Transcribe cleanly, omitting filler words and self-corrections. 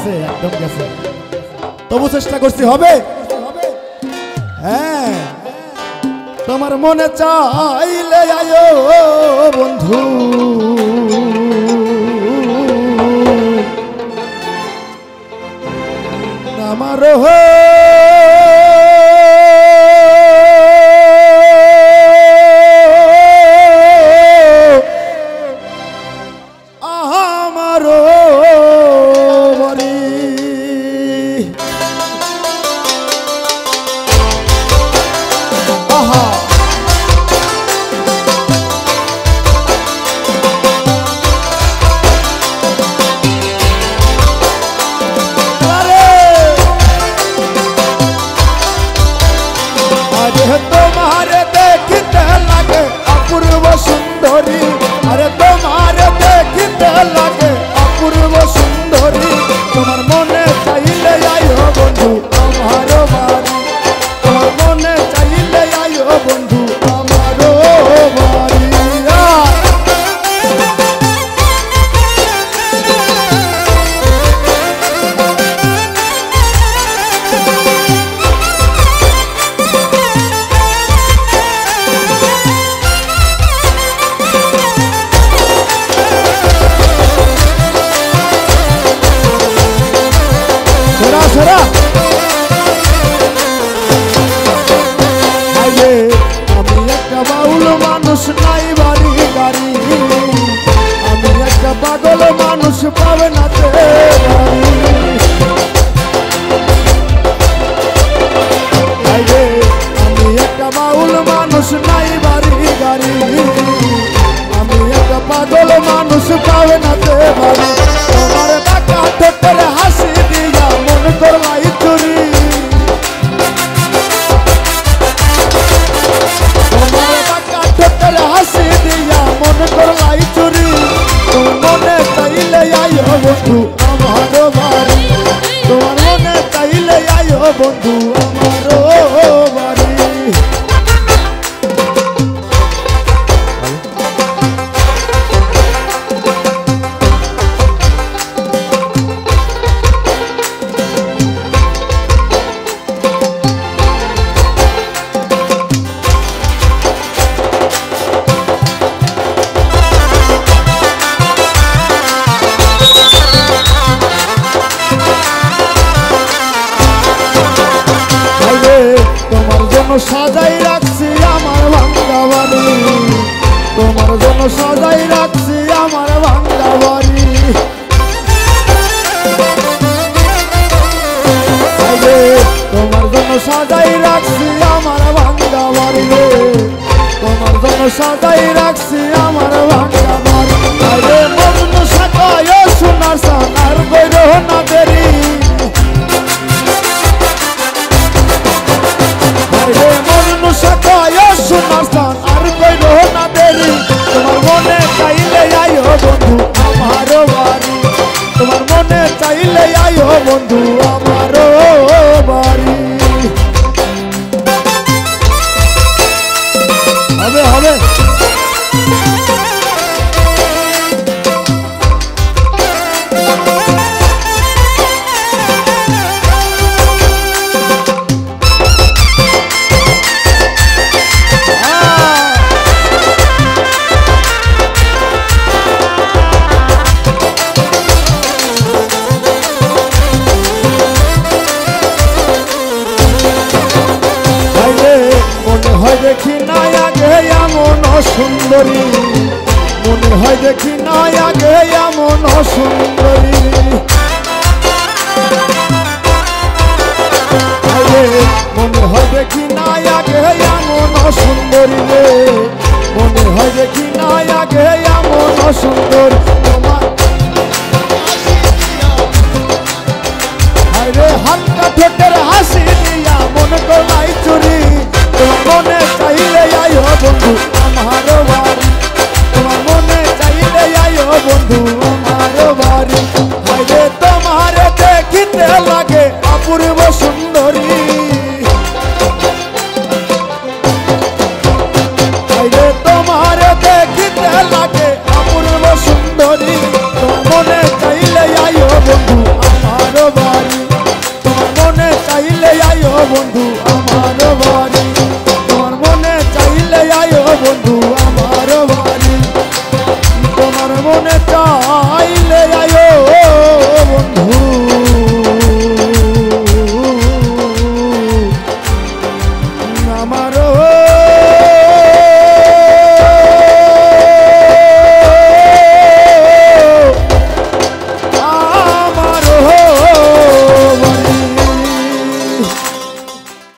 গেছে একদম গেছে, তবু চেষ্টা করছি হবে। হ্যাঁ তোমার মনে চাইলে আয়ো বন্ধু, আমারও তোমারে দেখিতে লাগে অপূর্ব সুন্দরী, আরে তোমারে দেখিতে লাগে অপূর্ব সুন্দরী, তোমার মনে চাইলে আয়ো বন্ধু আমারও বাড়ি, তোমার মনে চাইলে আয়ো বন্ধু আমারও বাড়ি। আমি একটা বাউল মানুষ নাই বাড়ি গাড়ি, আমি একটা পাগল মানুষ পাবে না আমি একটা বাউল মানুষ নাই বাড়ি গাড়ি, আমি একটা পাগল মানুষ পাবে না বাড়ি, তোমার টাকা ঠোঁটের হাসি দিয়া মন করলাই চুরি, হাসি দিয়া মন করলাই চুরি, তোমার মনে চাইলে আয়ো বন্ধু আমারও বাড়ি, তোমার মনে চাইলে আয়ো বন্ধু আমারও বাড়ি। তোমার জন্য সাজাই রাখছি আমার ভাঙ্গা বাড়ি, তোমার জন্য সাজাই রাখছি আমার ভাঙ্গা বাড়ি, তোমার জন্য সাজাই রাখছি আমার ভাঙ্গা বাড়ি, তোমার জন্য সাজাই রাখছি আমার ভাঙ্গা বাড়ি, মগ্ন সাকায় সোনার সানার গৈর না দেরি, মগ্ন সাকায় সোনার সান আর গৈর না দেরি, তোমার মনে চাইলে আয়ো বন্ধু আমারও বাড়ি, তোমার মনে চাইলে আয়ো বন্ধু আমারও বাড়ি। হবে হবে দেখি না আগে এমন সুন্দরী, মনে হয় দেখি না আগে এমন সুন্দরী, মনে হয় দেখি না আগে এমন সুন্দরী, মনে হয় দেখি না আগে এমন সুন্দর,